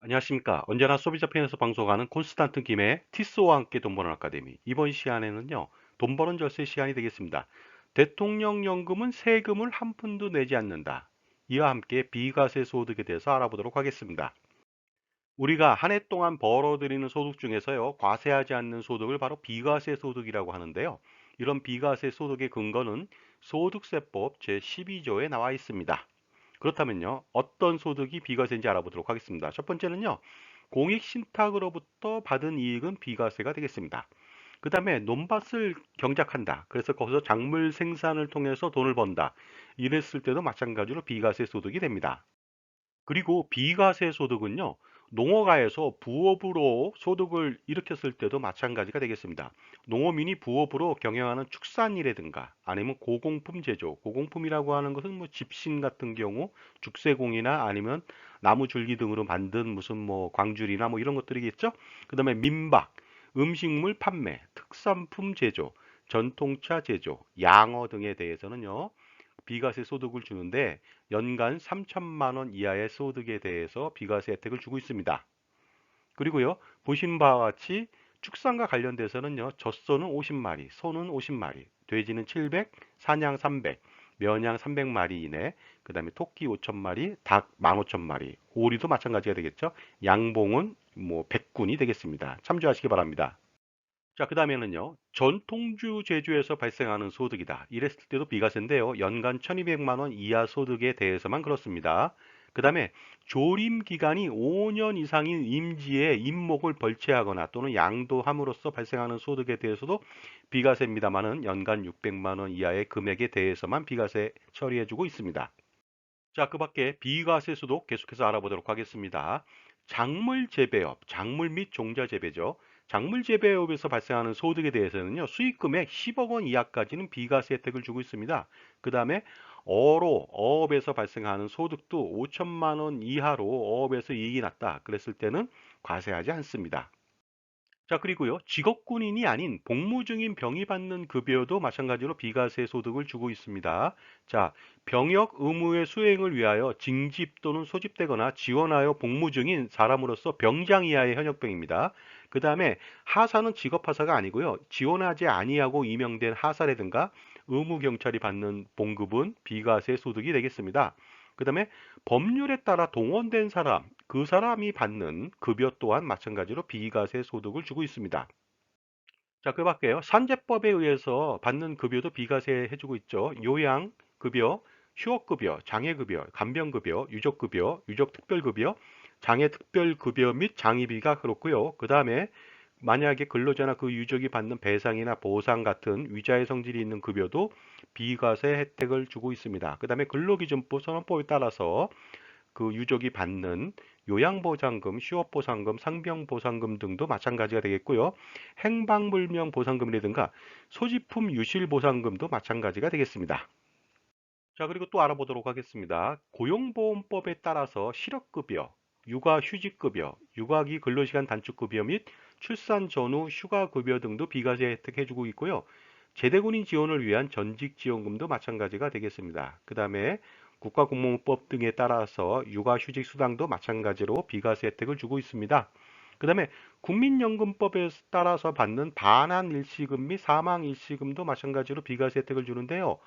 안녕하십니까. 언제나 소비자 편에서 방송하는 콘스탄트 김의 티스와 함께 돈 버는 아카데미. 이번 시간에는요, 돈 버는 절세 시간이 되겠습니다. 대통령연금은 세금을 한 푼도 내지 않는다. 이와 함께 비과세 소득에 대해서 알아보도록 하겠습니다. 우리가 한 해 동안 벌어들이는 소득 중에서요, 과세하지 않는 소득을 바로 비과세 소득이라고 하는데요. 이런 비과세 소득의 근거는 소득세법 제12조에 나와 있습니다. 그렇다면요, 어떤 소득이 비과세인지 알아보도록 하겠습니다. 첫 번째는요, 공익신탁으로부터 받은 이익은 비과세가 되겠습니다. 그 다음에 논밭을 경작한다. 그래서 거기서 작물 생산을 통해서 돈을 번다. 이랬을 때도 마찬가지로 비과세 소득이 됩니다. 그리고 비과세 소득은요, 농어가에서 부업으로 소득을 일으켰을 때도 마찬가지가 되겠습니다. 농어민이 부업으로 경영하는 축산이라든가 아니면 고공품 제조, 고공품이라고 하는 것은 뭐 집신 같은 경우 죽세공이나 아니면 나무 줄기 등으로 만든 무슨 뭐 광줄이나 뭐 이런 것들이겠죠. 그 다음에 민박, 음식물 판매, 특산품 제조, 전통차 제조, 양어 등에 대해서는요, 비과세 소득을 주는데 연간 3천만 원 이하의 소득에 대해서 비과세 혜택을 주고 있습니다. 그리고요, 보신 바와 같이 축산과 관련돼서는요, 젖소는 50마리, 소는 50마리, 돼지는 700, 사냥 300, 면양 300마리 이내, 그 다음에 토끼 5천마리, 닭 15,000마리, 오리도 마찬가지가 되겠죠. 양봉은 뭐 100군이 되겠습니다. 참조하시기 바랍니다. 자, 그 다음에는요, 전통주 제조에서 발생하는 소득이다. 이랬을 때도 비과세인데요. 연간 1200만 원 이하 소득에 대해서만 그렇습니다. 그 다음에 조림 기간이 5년 이상인 임지에 임목을 벌채하거나 또는 양도함으로써 발생하는 소득에 대해서도 비과세입니다만은 연간 600만 원 이하의 금액에 대해서만 비과세 처리해주고 있습니다. 자, 그 밖에 비과세수도 계속해서 알아보도록 하겠습니다. 작물 재배업, 작물 및 종자 재배죠. 작물 재배업에서 발생하는 소득에 대해서는요, 수익 금액 10억 원 이하까지는 비과세 혜택을 주고 있습니다. 그 다음에 어업에서 발생하는 소득도 5천만 원 이하로 어업에서 이익이 났다. 그랬을 때는 과세하지 않습니다. 자, 그리고요, 직업 군인이 아닌 복무 중인 병이 받는 급여도 마찬가지로 비과세 소득을 주고 있습니다. 자, 병역 의무의 수행을 위하여 징집 또는 소집되거나 지원하여 복무 중인 사람으로서 병장 이하의 현역병입니다. 그 다음에 하사는 직업 하사가 아니고요, 지원하지 아니하고 임명된 하사라든가 의무 경찰이 받는 봉급은 비과세 소득이 되겠습니다. 그 다음에 법률에 따라 동원된 사람, 그 사람이 받는 급여 또한 마찬가지로 비과세 소득을 주고 있습니다. 자, 그 밖에요. 산재법에 의해서 받는 급여도 비과세 해주고 있죠. 요양급여, 휴업급여, 장애급여, 간병급여, 유족급여, 유족특별급여, 장애특별급여 및 장의비가 그렇고요. 그 다음에 만약에 근로자나 그 유족이 받는 배상이나 보상 같은 위자의 성질이 있는 급여도 비과세 혜택을 주고 있습니다. 그 다음에 근로기준법 선언법에 따라서 그 유족이 받는 요양보상금, 휴업보상금, 상병보상금 등도 마찬가지가 되겠고요. 행방불명 보상금이라든가 소지품 유실보상금도 마찬가지가 되겠습니다. 자, 그리고 또 알아보도록 하겠습니다. 고용보험법에 따라서 실업급여, 육아휴직급여, 육아기 근로시간 단축급여 및 출산 전후 휴가급여 등도 비과세 혜택해주고 있고요. 제대군인 지원을 위한 전직지원금도 마찬가지가 되겠습니다. 그 다음에 국가공무원법 등에 따라서 육아휴직 수당도 마찬가지로 비과세 혜택을 주고 있습니다. 그 다음에 국민연금법에 따라서 받는 반환일시금 및 사망일시금도 마찬가지로 비과세 혜택을 주는데요.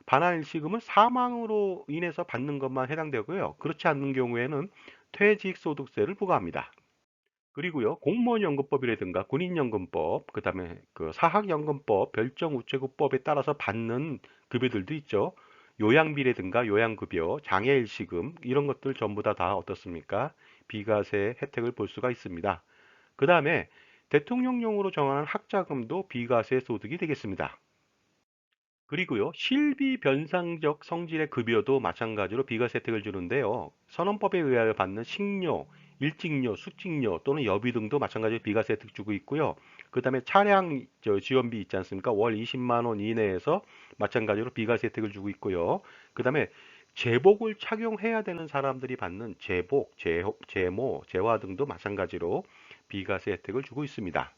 반환일시금은 사망으로 인해서 받는 것만 해당되고요. 그렇지 않는 경우에는 퇴직소득세를 부과합니다. 그리고요, 공무원연금법이라든가 군인연금법, 그 다음에 그 사학연금법, 별정우체국법에 따라서 받는 급여들도 있죠. 요양비라든가 요양급여, 장애일시금, 이런 것들 전부 다 어떻습니까? 비과세 혜택을 볼 수가 있습니다. 그 다음에 대통령령으로 정하는 학자금도 비과세 소득이 되겠습니다. 그리고요, 실비 변상적 성질의 급여도 마찬가지로 비과세 혜택을 주는데요. 선언법에 의하여 받는 식료, 일찍료, 숙직료 또는 여비 등도 마찬가지로 비과세 혜택 주고 있고요. 그 다음에 차량 지원비 있지 않습니까? 월 20만 원 이내에서 마찬가지로 비과세 혜택을 주고 있고요. 그 다음에 제복을 착용해야 되는 사람들이 받는 제복, 제모, 제화 등도 마찬가지로 비과세 혜택을 주고 있습니다.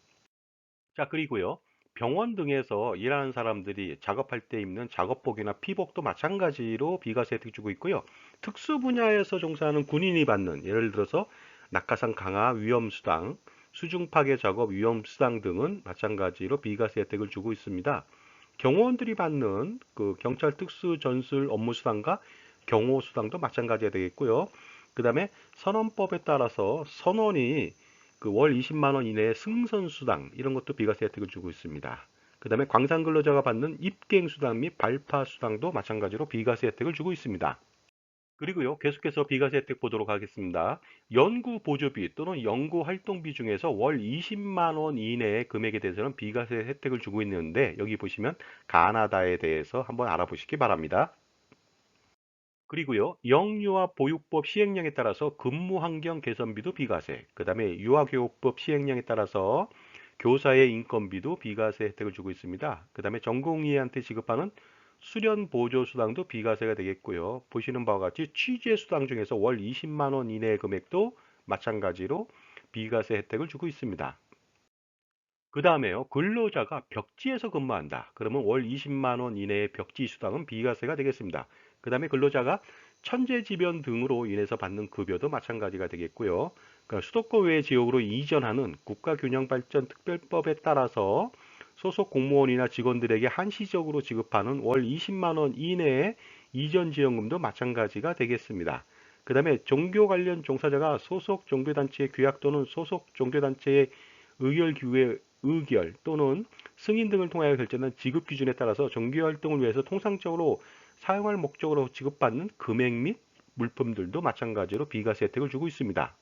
자, 그리고요, 병원 등에서 일하는 사람들이 작업할 때 입는 작업복이나 피복도 마찬가지로 비과세 혜택 주고 있고요. 특수 분야에서 종사하는 군인이 받는, 예를 들어서 낙하산 강화 위험수당, 수중 파괴 작업 위험수당 등은 마찬가지로 비과세 혜택을 주고 있습니다. 경호원들이 받는 그 경찰 특수 전술 업무 수당과 경호 수당도 마찬가지가 되겠고요. 그 다음에 선원법에 따라서 선원이 그 월 20만 원 이내의 승선 수당 이런 것도 비과세 혜택을 주고 있습니다. 그 다음에 광산 근로자가 받는 입갱 수당 및 발파 수당도 마찬가지로 비과세 혜택을 주고 있습니다. 그리고요, 계속해서 비과세 혜택 보도록 하겠습니다. 연구 보조비 또는 연구 활동비 중에서 월 20만 원 이내의 금액에 대해서는 비과세 혜택을 주고 있는데 여기 보시면 가나다에 대해서 한번 알아보시기 바랍니다. 그리고요, 영유아 보육법 시행령에 따라서 근무 환경 개선비도 비과세, 그 다음에 유아교육법 시행령에 따라서 교사의 인건비도 비과세 혜택을 주고 있습니다. 그 다음에 전공의한테 지급하는 수련 보조 수당도 비과세가 되겠고요. 보시는 바와 같이 취재 수당 중에서 월 20만 원 이내의 금액도 마찬가지로 비과세 혜택을 주고 있습니다. 그 다음에요, 근로자가 벽지에서 근무한다. 그러면 월 20만 원 이내의 벽지 수당은 비과세가 되겠습니다. 그 다음에 근로자가 천재지변 등으로 인해서 받는 급여도 마찬가지가 되겠고요. 그러니까 수도권 외 지역으로 이전하는 국가균형발전특별법에 따라서 소속 공무원이나 직원들에게 한시적으로 지급하는 월 20만 원 이내의 이전 지원금도 마찬가지가 되겠습니다. 그 다음에 종교 관련 종사자가 소속 종교단체의 규약 또는 소속 종교단체의 의결 또는 승인 등을 통하여 결정한 지급 기준에 따라서 종교활동을 위해서 통상적으로 사용할 목적으로 지급받는 금액 및 물품들도 마찬가지로 비과세 혜택을 주고 있습니다.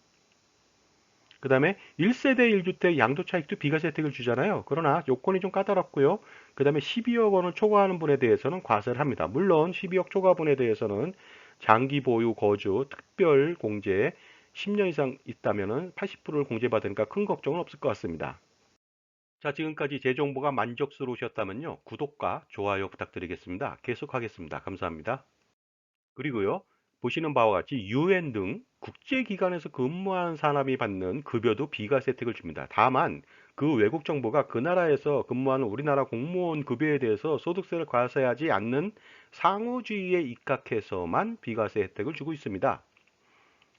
그 다음에 1세대 1주택 양도차익도 비과세 혜택을 주잖아요. 그러나 요건이 좀 까다롭고요. 그 다음에 12억 원을 초과하는 분에 대해서는 과세를 합니다. 물론 12억 초과분에 대해서는 장기 보유 거주 특별 공제 10년 이상 있다면 80%를 공제받으니까 큰 걱정은 없을 것 같습니다. 자, 지금까지 제 정보가 만족스러우셨다면요, 구독과 좋아요 부탁드리겠습니다. 계속하겠습니다. 감사합니다. 그리고요, 보시는 바와 같이 UN 등 국제기관에서 근무하는 사람이 받는 급여도 비과세 혜택을 줍니다. 다만 그 외국 정보가 그 나라에서 근무하는 우리나라 공무원 급여에 대해서 소득세를 과세하지 않는 상호주의에 입각해서만 비과세 혜택을 주고 있습니다.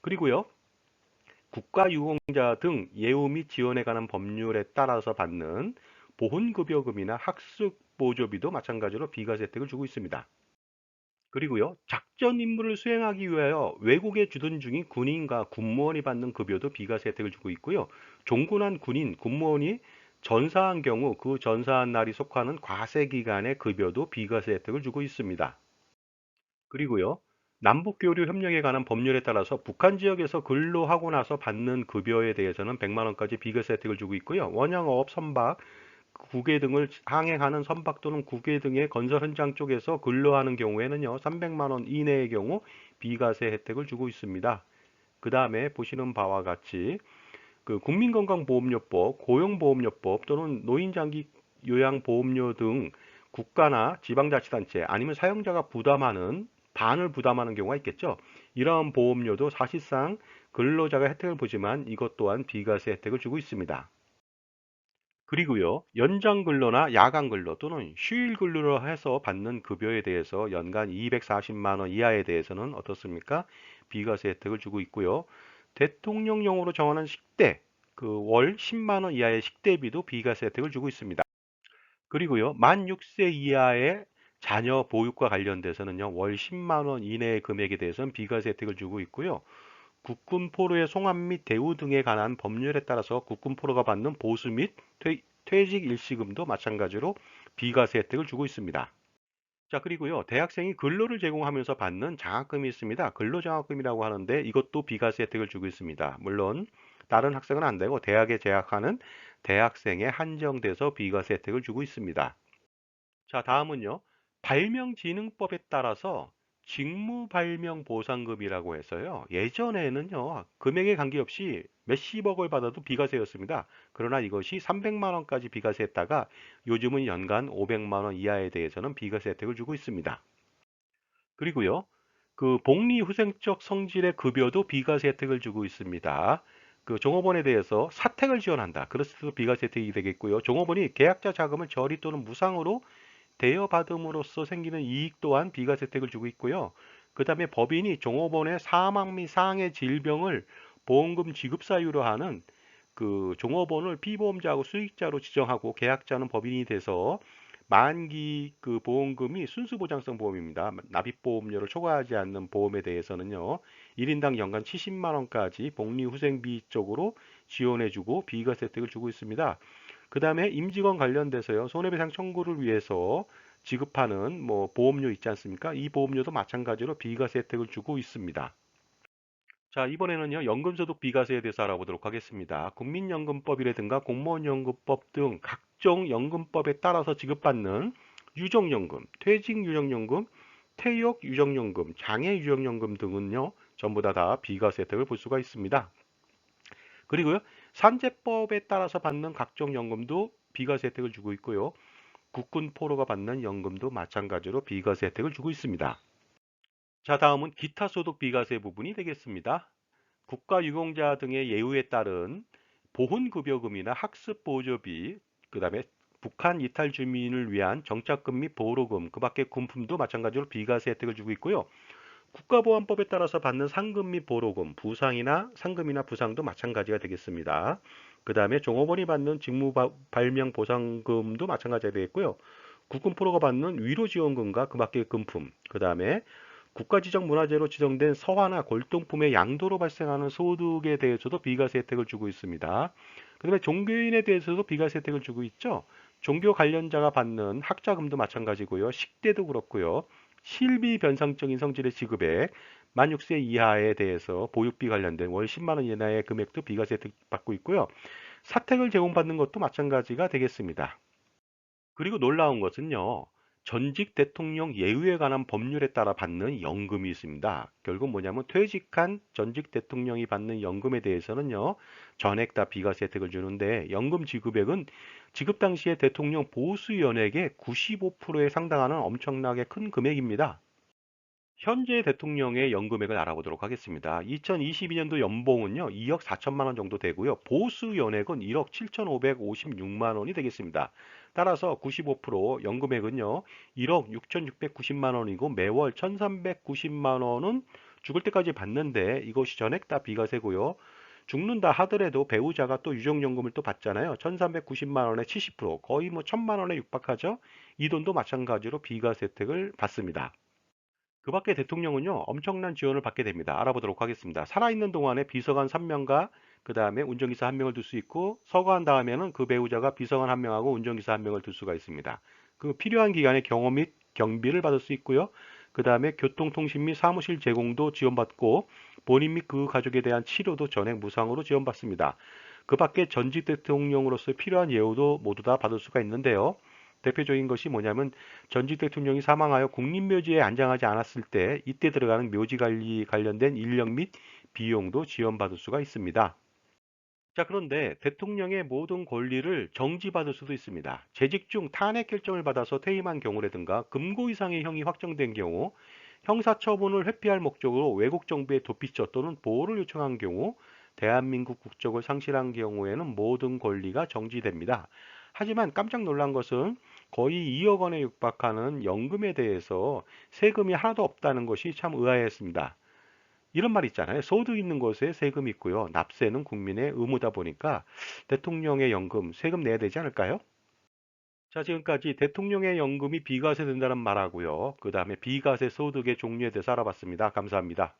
그리고요, 국가유공자 등 예우 및 지원에 관한 법률에 따라서 받는 보훈급여금이나 학습보조비도 마찬가지로 비과세 혜택을 주고 있습니다. 그리고요, 작전 임무를 수행하기 위하여 외국에 주둔 중인 군인과 군무원이 받는 급여도 비과세 혜택을 주고 있고요. 종군한 군인, 군무원이 전사한 경우 그 전사한 날이 속하는 과세 기간의 급여도 비과세 혜택을 주고 있습니다. 그리고요, 남북교류 협력에 관한 법률에 따라서 북한 지역에서 근로하고 나서 받는 급여에 대해서는 100만 원까지 비과세 혜택을 주고 있고요. 원양어업, 선박, 국외 등을 항행하는 선박 또는 국외 등의 건설 현장 쪽에서 근로하는 경우에는요, 300만 원 이내의 경우 비과세 혜택을 주고 있습니다. 그 다음에 보시는 바와 같이 그 국민건강보험료법, 고용보험료법 또는 노인장기 요양보험료 등 국가나 지방자치단체 아니면 사용자가 부담하는 반을 부담하는 경우가 있겠죠. 이러한 보험료도 사실상 근로자가 혜택을 보지만 이것 또한 비과세 혜택을 주고 있습니다. 그리고요, 연장 근로나 야간 근로 또는 휴일 근로로 해서 받는 급여에 대해서 연간 240만 원 이하에 대해서는 어떻습니까? 비과세 혜택을 주고 있고요. 대통령령으로 정하는 식대, 그 월 10만 원 이하의 식대비도 비과세 혜택을 주고 있습니다. 그리고요, 만 6세 이하의 자녀 보육과 관련돼서는요, 월 10만 원 이내의 금액에 대해서는 비과세 혜택을 주고 있고요. 국군 포로의 송환 및 대우 등에 관한 법률에 따라서 국군 포로가 받는 보수 및 퇴직 일시금도 마찬가지로 비과세 혜택을 주고 있습니다. 자, 그리고요, 대학생이 근로를 제공하면서 받는 장학금이 있습니다. 근로장학금이라고 하는데 이것도 비과세 혜택을 주고 있습니다. 물론 다른 학생은 안 되고 대학에 재학하는 대학생에 한정돼서 비과세 혜택을 주고 있습니다. 자, 다음은요. 발명진흥법에 따라서 직무발명보상금이라고 해서요. 예전에는요. 금액에 관계없이 몇십억을 받아도 비과세였습니다. 그러나 이것이 300만 원까지 비과세했다가 요즘은 연간 500만 원 이하에 대해서는 비과세 혜택을 주고 있습니다. 그리고요. 그 복리후생적 성질의 급여도 비과세 혜택을 주고 있습니다. 그 종업원에 대해서 사택을 지원한다. 그랬을 때도 비과세 혜택이 되겠고요. 종업원이 계약자 자금을 저리 또는 무상으로 대여받음으로써 생기는 이익 또한 비과세 혜택을 주고 있고요. 그 다음에 법인이 종업원의 사망 및 상해 질병을 보험금 지급 사유로 하는 그 종업원을 피보험자하고 수익자로 지정하고 계약자는 법인이 돼서 만기 그 보험금이 순수보장성 보험입니다. 납입보험료를 초과하지 않는 보험에 대해서는요. 1인당 연간 70만 원까지 복리후생비 쪽으로 지원해주고 비과세 혜택을 주고 있습니다. 그 다음에 임직원 관련돼서요. 손해배상 청구를 위해서 지급하는 뭐 보험료 있지 않습니까? 이 보험료도 마찬가지로 비과세 혜택을 주고 있습니다. 자, 이번에는요, 연금소득 비과세에 대해서 알아보도록 하겠습니다. 국민연금법이라든가 공무원연금법 등 각종 연금법에 따라서 지급받는 유족연금, 퇴직유족연금, 퇴역유족연금, 장애유족연금 등은요, 전부 다 비과세 혜택을 볼 수가 있습니다. 그리고요, 산재법에 따라서 받는 각종 연금도 비과세 혜택을 주고 있고요. 국군 포로가 받는 연금도 마찬가지로 비과세 혜택을 주고 있습니다. 자, 다음은 기타 소득 비과세 부분이 되겠습니다. 국가유공자 등의 예우에 따른 보훈급여금이나 학습보조비, 그 다음에 북한 이탈 주민을 위한 정착금 및 보로금, 그 밖에 군품도 마찬가지로 비과세 혜택을 주고 있고요. 국가보안법에 따라서 받는 상금 및 보로금, 부상이나 상금이나 부상도 마찬가지가 되겠습니다. 그 다음에 종업원이 받는 직무발명보상금도 마찬가지가 되겠고요. 국군포로가 받는 위로지원금과 그 밖의 금품, 그 다음에 국가지정 문화재로 지정된 서화나 골동품의 양도로 발생하는 소득에 대해서도 비과세 혜택을 주고 있습니다. 그 다음에 종교인에 대해서도 비과세 혜택을 주고 있죠. 종교 관련자가 받는 학자금도 마찬가지고요. 식대도 그렇고요. 실비 변상적인 성질의 지급액, 만 6세 이하에 대해서 보육비 관련된 월 10만 원 이하의 금액도 비과세 혜택 받고 있고요. 사택을 제공받는 것도 마찬가지가 되겠습니다. 그리고 놀라운 것은요. 전직 대통령 예우에 관한 법률에 따라 받는 연금이 있습니다. 결국 뭐냐면 퇴직한 전직 대통령이 받는 연금에 대해서는요. 전액 다 비과세 혜택을 주는데 연금 지급액은 지급 당시에 대통령 보수 연액의 95%에 상당하는 엄청나게 큰 금액입니다. 현재 대통령의 연금액을 알아보도록 하겠습니다. 2022년도 연봉은요, 2억 4천만 원 정도 되고요. 보수 연액은 1억 7,556만 원이 되겠습니다. 따라서 95% 연금액은요, 1억 6,690만 원이고 매월 1,390만 원은 죽을 때까지 받는데 이것이 전액 다 비과세고요. 죽는다 하더라도 배우자가 또 유족연금을 또 받잖아요. 1,390만 원에 70%, 거의 뭐 1,000만 원에 육박하죠. 이 돈도 마찬가지로 비과세 혜택을 받습니다. 그 밖에 대통령은요, 엄청난 지원을 받게 됩니다. 알아보도록 하겠습니다. 살아있는 동안에 비서관 3명과 그 다음에 운전기사 1명을 둘 수 있고, 서거한 다음에는 그 배우자가 비서관 1명하고 운전기사 1명을 둘 수가 있습니다. 그 필요한 기간에 경호 및 경비를 받을 수 있고요. 그 다음에 교통통신 및 사무실 제공도 지원받고, 본인 및 그 가족에 대한 치료도 전액 무상으로 지원받습니다. 그 밖에 전직 대통령으로서 필요한 예우도 모두 다 받을 수가 있는데요. 대표적인 것이 뭐냐면 전직 대통령이 사망하여 국립묘지에 안장하지 않았을 때 이때 들어가는 묘지 관리 관련된 인력 및 비용도 지원받을 수가 있습니다. 자, 그런데 대통령의 모든 권리를 정지받을 수도 있습니다. 재직 중 탄핵 결정을 받아서 퇴임한 경우라든가 금고 이상의 형이 확정된 경우, 형사처분을 회피할 목적으로 외국 정부에 도피처 또는 보호를 요청한 경우, 대한민국 국적을 상실한 경우에는 모든 권리가 정지됩니다. 하지만 깜짝 놀란 것은 거의 2억 원에 육박하는 연금에 대해서 세금이 하나도 없다는 것이 참 의아했습니다. 이런 말 있잖아요. 소득 있는 곳에 세금이 있고요. 납세는 국민의 의무다 보니까 대통령의 연금 세금 내야 되지 않을까요? 자, 지금까지 대통령의 연금이 비과세 된다는 말하고요. 그 다음에 비과세 소득의 종류에 대해서 알아봤습니다. 감사합니다.